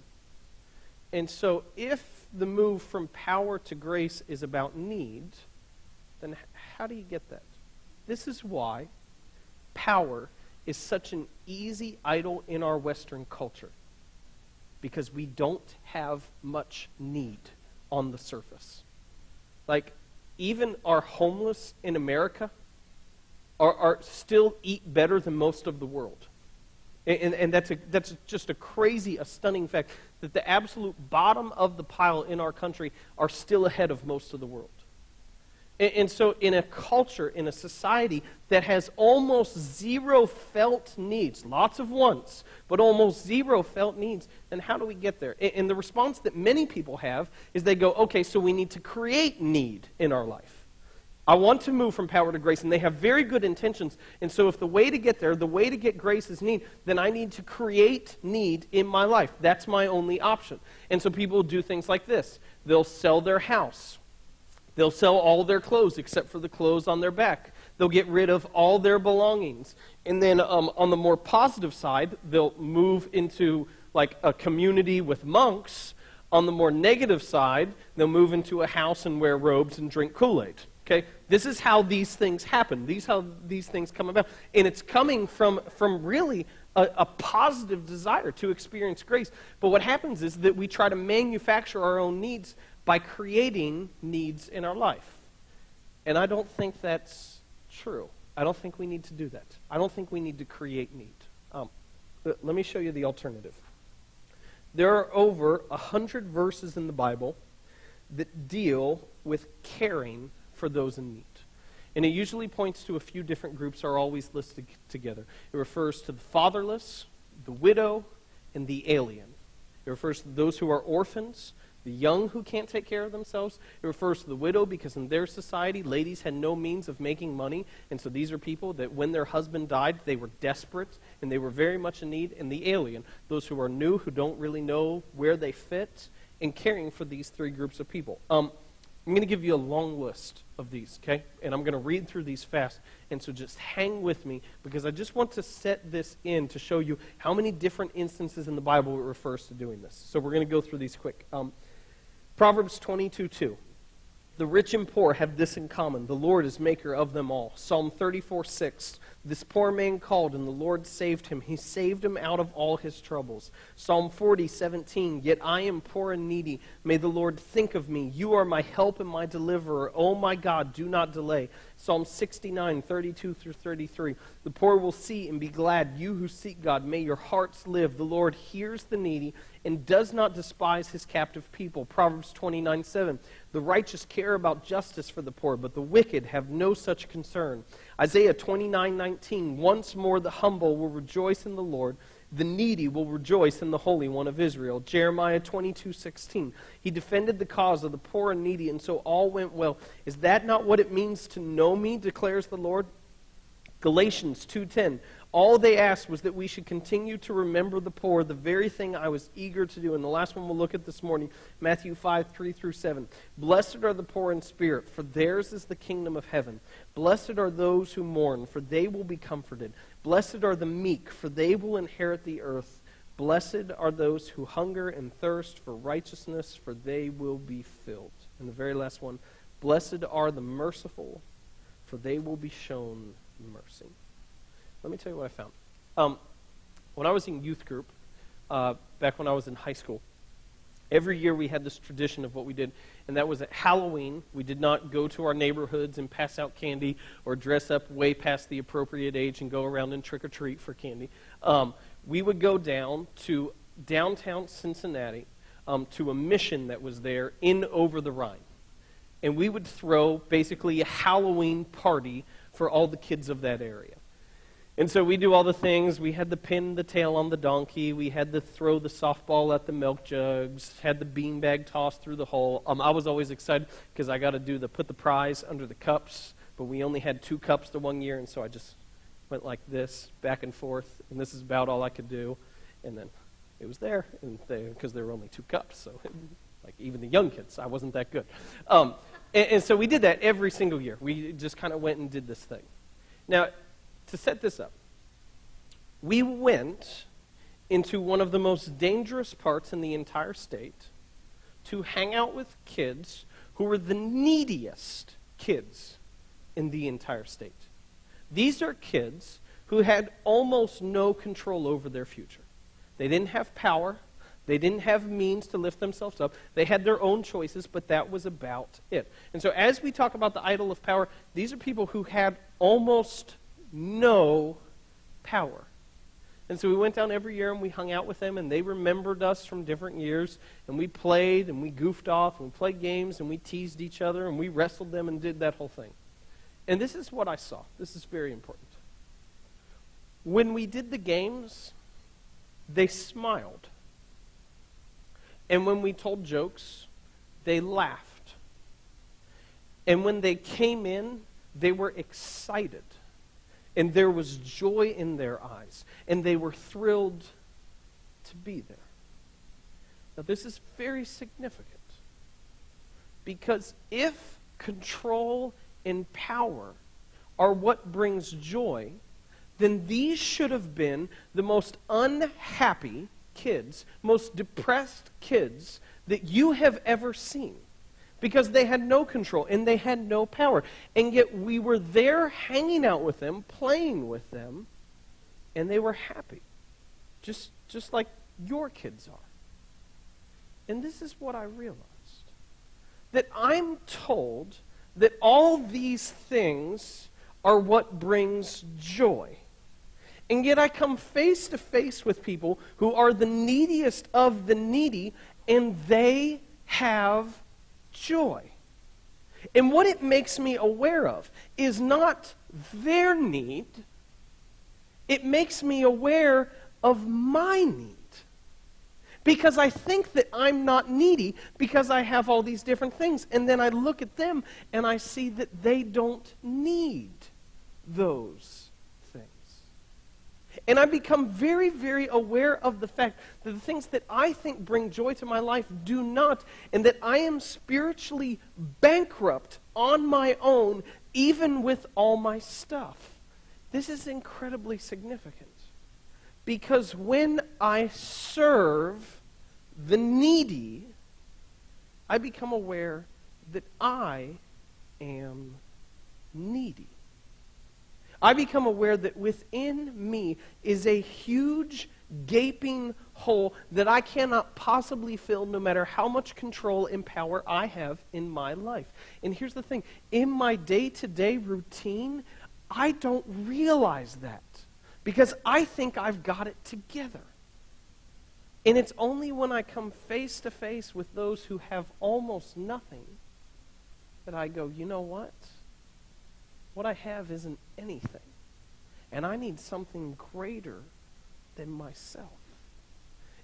And so if the move from power to grace is about need, then how do you get that? This is why power is such an easy idol in our Western culture. Because we don't have much need on the surface. Like, even our homeless in America are still eat better than most of the world. And that's just a crazy, a stunning fact, that the absolute bottom of the pile in our country are still ahead of most of the world. And so in a culture, in a society that has almost zero felt needs, lots of wants, but almost zero felt needs, then how do we get there? And the response that many people have is they go, okay, so we need to create need in our life. I want to move from power to grace, and they have very good intentions. And so if the way to get there, the way to get grace is need, then I need to create need in my life. That's my only option. And so people do things like this. They'll sell their house. They'll sell all their clothes except for the clothes on their back. They'll get rid of all their belongings. And then on the more positive side, they'll move into like a community with monks On the more negative side, they'll move into a house and wear robes and drink Kool-Aid. Okay? This is how these things happen. These how these things come about. And it's coming from really a positive desire to experience grace. But what happens is that we try to manufacture our own needs by creating needs in our life. And I don't think that's true. I don't think we need to do that. I don't think we need to create need. Let me show you the alternative. There are over 100 verses in the Bible that deal with caring for those in need. And it usually points to a few different groups are always listed together. It refers to the fatherless, the widow, and the alien. It refers to those who are orphans, the young who can't take care of themselves. It refers to the widow because in their society, ladies had no means of making money. And so these are people that when their husband died, they were desperate and they were very much in need. And the alien, those who are new, who don't really know where they fit, and caring for these three groups of people. I'm going to give you a long list of these, okay? And I'm going to read through these fast. And so just hang with me because I just want to set this in to show you how many different instances in the Bible it refers to doing this. So we're going to go through these quick. Proverbs 22:2. The rich and poor have this in common. The Lord is maker of them all. Psalm 34:6. This poor man called, and the Lord saved him. He saved him out of all his troubles. Psalm 40:17. Yet I am poor and needy. May the Lord think of me. You are my help and my deliverer. Oh my God, do not delay. Psalm 69:32-33. The poor will see and be glad. You who seek God, may your hearts live. The Lord hears the needy and does not despise his captive people. Proverbs 29:7. The righteous care about justice for the poor, but the wicked have no such concern. Isaiah 29:19. Once more the humble will rejoice in the Lord. The needy will rejoice in the Holy One of Israel. Jeremiah 22:16. He defended the cause of the poor and needy, and so all went well. Is that not what it means to know me, declares the Lord? Galatians 2:10. All they asked was that we should continue to remember the poor, the very thing I was eager to do. And the last one we'll look at this morning, Matthew 5:3-7. Blessed are the poor in spirit, for theirs is the kingdom of heaven. Blessed are those who mourn, for they will be comforted. Blessed are the meek, for they will inherit the earth. Blessed are those who hunger and thirst for righteousness, for they will be filled. And the very last one, blessed are the merciful, for they will be shown mercy. Let me tell you what I found. When I was in youth group, back when I was in high school, every year we had this tradition of what we did, and that was at Halloween. We did not go to our neighborhoods and pass out candy or dress up way past the appropriate age and go around and trick-or-treat for candy. We would go down to downtown Cincinnati to a mission that was there in over the Rhine. And we would throw basically a Halloween party for all the kids of that area. And so we do all the things. We had to pin the tail on the donkey. We had to throw the softball at the milk jugs. Had the beanbag tossed through the hole. I was always excited because I got to put the prize under the cups. But we only had 2 cups the one year, and so I just went like this, back and forth. And this is about all I could do. And then it was there, because there were only 2 cups. So like even the young kids, I wasn't that good. And so we did that every single year. We just kind of went and did this thing. Now, to set this up, we went into one of the most dangerous parts in the entire state to hang out with kids who were the neediest kids in the entire state. These are kids who had almost no control over their future. They didn't have power. They didn't have means to lift themselves up. They had their own choices, but that was about it. And so as we talk about the idol of power, these are people who had almost no power. And so we went down every year and we hung out with them, and they remembered us from different years, and we played and we goofed off and we played games and we teased each other and we wrestled them and did that whole thing. And this is what I saw. This is very important. When we did the games, they smiled. And when we told jokes, they laughed. And when they came in, they were excited. And there was joy in their eyes. And they were thrilled to be there. Now, this is very significant. Because if control and power are what brings joy, then these should have been the most unhappy kids, most depressed kids that you have ever seen, because they had no control and they had no power. And yet we were there hanging out with them, playing with them, and they were happy, just like your kids are. And this is what I realized, that I'm told that all these things are what brings joy. And yet I come face to face with people who are the neediest of the needy, and they have joy. And what it makes me aware of is not their need, it makes me aware of my need. Because I think that I'm not needy because I have all these different things. And then I look at them and I see that they don't need those things. And I become very, very aware of the fact that the things that I think bring joy to my life do not, and that I am spiritually bankrupt on my own, even with all my stuff. This is incredibly significant. Because when I serve the needy, I become aware that I am needy. I become aware that within me is a huge, gaping hole that I cannot possibly fill no matter how much control and power I have in my life. And here's the thing. In my day-to-day routine, I don't realize that because I think I've got it together. And it's only when I come face to face with those who have almost nothing that I go, you know what? What I have isn't anything. And I need something greater than myself.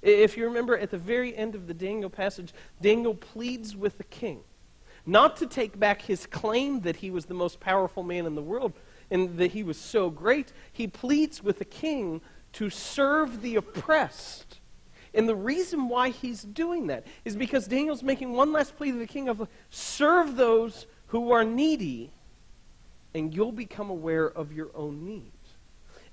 If you remember at the very end of the Daniel passage, Daniel pleads with the king not to take back his claim that he was the most powerful man in the world and that he was so great. He pleads with the king to serve the oppressed. And the reason why he's doing that is because Daniel's making one last plea to the king of serve those who are needy, and you'll become aware of your own need.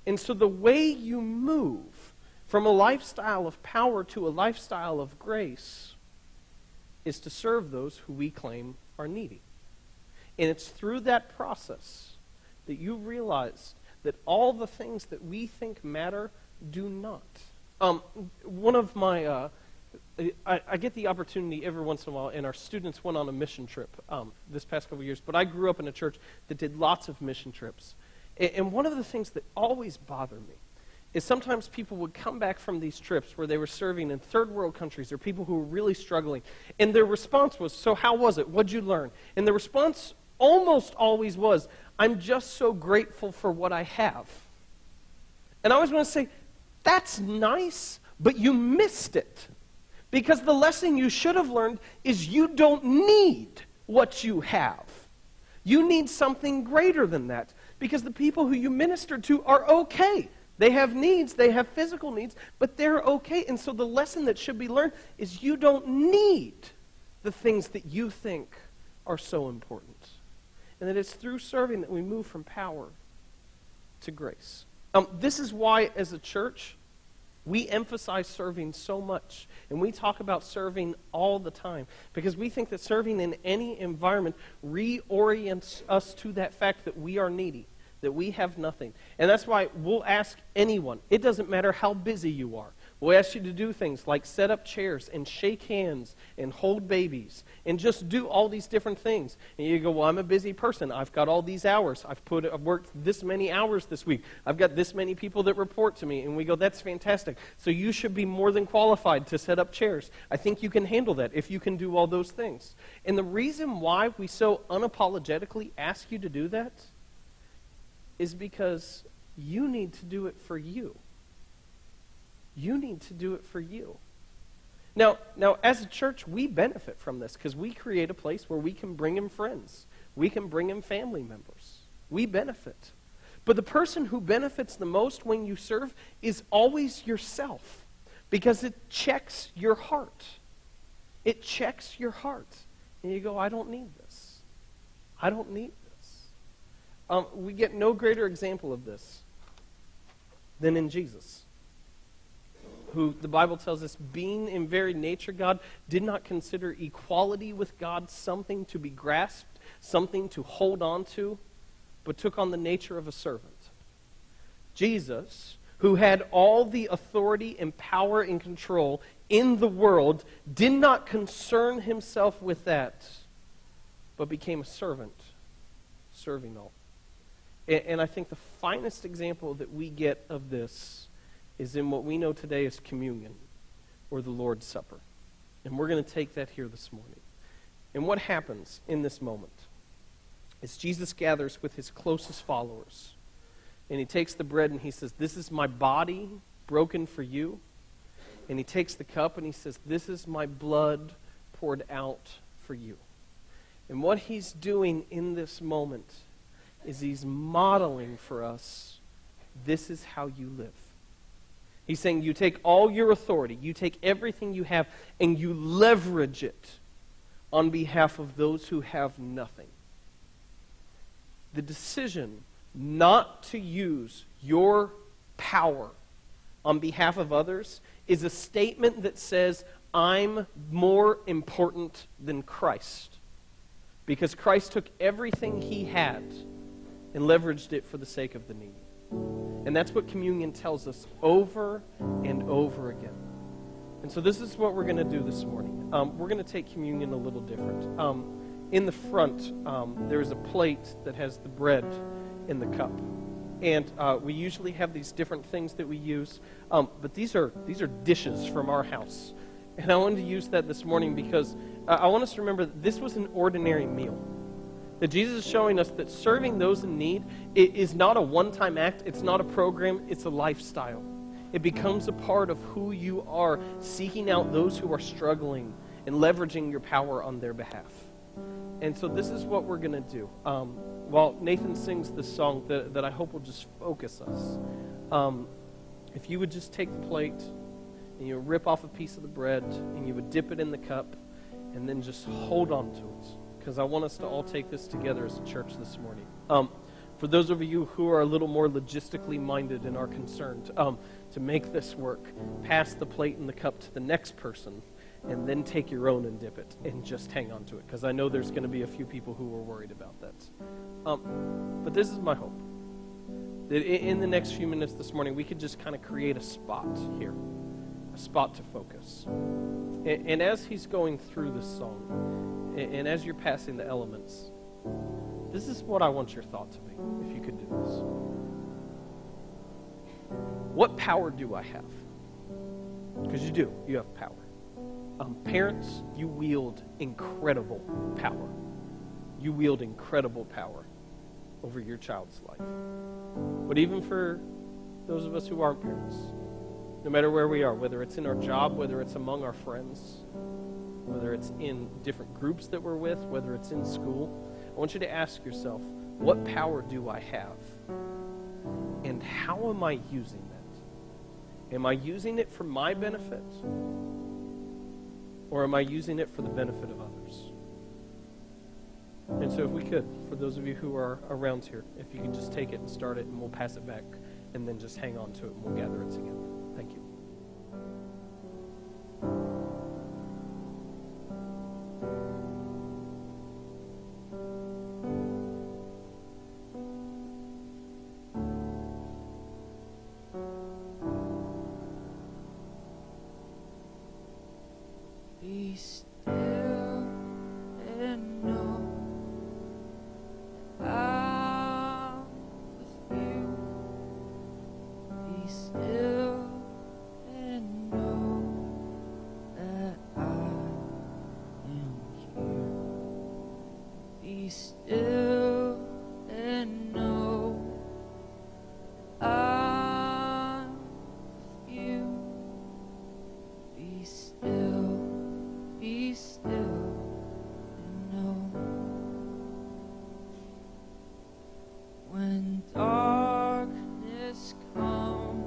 And so the way you move from a lifestyle of power to a lifestyle of grace is to serve those who we claim are needy. And it's through that process that you realize that all the things that we think matter do not. One of my, I get the opportunity every once in a while, and our students went on a mission trip this past couple of years, but I grew up in a church that did lots of mission trips. And one of the things that always bothered me is sometimes people would come back from these trips where they were serving in third world countries or people who were really struggling, and their response was, so how was it? What'd you learn? And the response almost always was, I'm just so grateful for what I have. And I always want to say, that's nice, but you missed it. Because the lesson you should have learned is you don't need what you have. You need something greater than that. Because the people who you minister to are okay. They have needs, they have physical needs, but they're okay. And so the lesson that should be learned is you don't need the things that you think are so important. And that it's through serving that we move from power to grace. This is why, as a church, we emphasize serving so much. And we talk about serving all the time. Because we think that serving in any environment reorients us to that fact that we are needy, that we have nothing. And that's why we'll ask anyone, it doesn't matter how busy you are, we'll ask you to do things like set up chairs and shake hands and hold babies and just do all these different things. And you go, well, I'm a busy person. I've got all these hours. I've worked this many hours this week. I've got this many people that report to me. And we go, that's fantastic. So you should be more than qualified to set up chairs. I think you can handle that if you can do all those things. And the reason why we so unapologetically ask you to do that is because you need to do it for you. You need to do it for you. Now, as a church, we benefit from this because we create a place where we can bring in friends. We can bring in family members. We benefit. But the person who benefits the most when you serve is always yourself because it checks your heart. It checks your heart. And you go, I don't need this. I don't need this. We get no greater example of this than in Jesus, who the Bible tells us, being in very nature God, did not consider equality with God something to be grasped, something to hold on to, but took on the nature of a servant. Jesus, who had all the authority and power and control in the world, did not concern himself with that, but became a servant, serving all. And I think the finest example that we get of this is in what we know today as communion, or the Lord's Supper. And we're going to take that here this morning. And what happens in this moment is Jesus gathers with his closest followers. And he takes the bread and he says, "This is my body broken for you." And he takes the cup and he says, "This is my blood poured out for you." And what he's doing in this moment is he's modeling for us, this is how you live. He's saying you take all your authority, you take everything you have, and you leverage it on behalf of those who have nothing. The decision not to use your power on behalf of others is a statement that says, I'm more important than Christ. Because Christ took everything he had and leveraged it for the sake of the needy. And that's what communion tells us over and over again. And so this is what we're going to do this morning. We're going to take communion a little different. In the front, there is a plate that has the bread in the cup. And we usually have these different things that we use. But these are dishes from our house. And I wanted to use that this morning because I want us to remember that this was an ordinary meal. That Jesus is showing us that serving those in need is not a one-time act, it's not a program, it's a lifestyle. It becomes a part of who you are, seeking out those who are struggling and leveraging your power on their behalf. And so this is what we're going to do. While Nathan sings this song that I hope will just focus us, if you would just take the plate and you would rip off a piece of the bread and you would dip it in the cup and then just hold on to it. Because I want us to all take this together as a church this morning. For those of you who are a little more logistically minded and are concerned, to make this work, pass the plate and the cup to the next person, and then take your own and dip it, and just hang on to it. Because I know there's going to be a few people who are worried about that. But this is my hope. That in the next few minutes this morning, we could just kind of create a spot here. A spot to focus. And as he's going through this song, and as you're passing the elements, this is what I want your thought to be, if you could do this. What power do I have? Because you do. You have power. Parents, you wield incredible power. You wield incredible power over your child's life. But even for those of us who aren't parents, no matter where we are, whether it's in our job, whether it's among our friends, whether it's in different groups that we're with, whether it's in school, I want you to ask yourself, what power do I have? And how am I using that? Am I using it for my benefit? Or am I using it for the benefit of others? And so if we could, for those of you who are around here, if you can just take it and start it and we'll pass it back and then just hang on to it and we'll gather it together. Thank you. Be still and know I'm with you. Be still and know that I am here. Be still and know I'm with you. Be still. Be still and know when darkness comes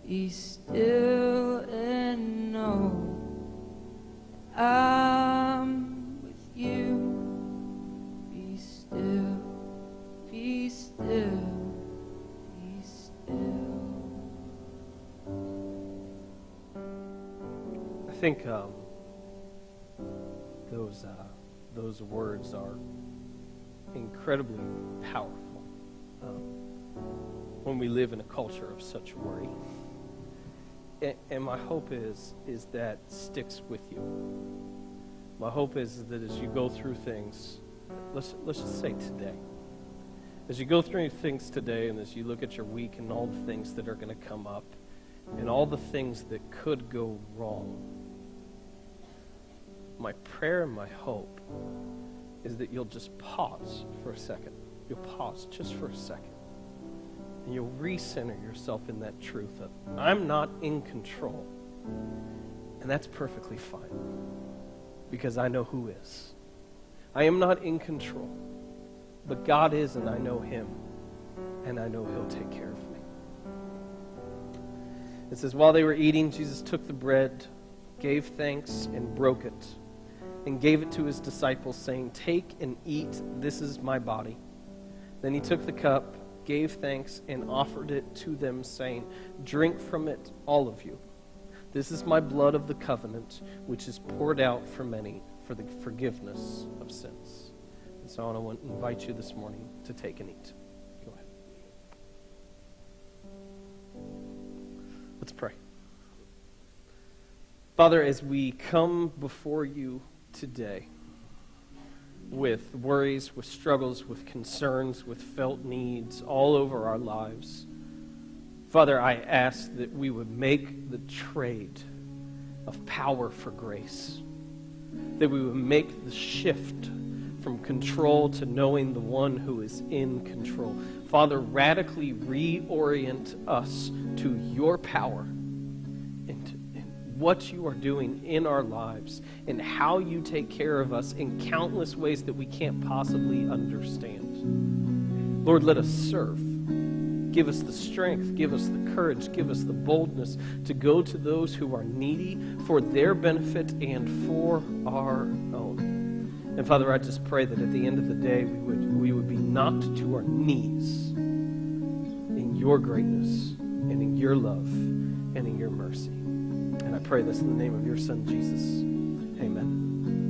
Be still and know I'm with you. Be still, be still, be still. I think those words are incredibly powerful when we live in a culture of such worry. And my hope is that sticks with you. My hope is that as you go through things, let's just say today, as you go through things today and as you look at your week and all the things that are going to come up and all the things that could go wrong, my prayer and my hope is that you'll just pause for a second. You'll pause just for a second. And you'll recenter yourself in that truth of, I'm not in control. And that's perfectly fine. because I know who is. I am not in control, but God is, and I know him, and I know he'll take care of me. It says, while they were eating, Jesus took the bread, gave thanks, and broke it, and gave it to his disciples, saying, take and eat, this is my body. Then he took the cup, gave thanks, and offered it to them, saying, drink from it, all of you. This is my blood of the covenant, which is poured out for many for the forgiveness of sins. And so I want to invite you this morning to take and eat. Go ahead. Let's pray. Father, as we come before you today with worries, with struggles, with concerns, with felt needs all over our lives, Father, I ask that we would make the trade of power for grace, that we would make the shift from control to knowing the one who is in control. Father, radically reorient us to your power and to what you are doing in our lives and how you take care of us in countless ways that we can't possibly understand. Lord, let us serve. Give us the strength, give us the courage, give us the boldness to go to those who are needy for their benefit and for our own. And Father, I just pray that at the end of the day we would be knocked to our knees in your greatness and in your love and in your mercy. And I pray this in the name of your Son, Jesus. Amen.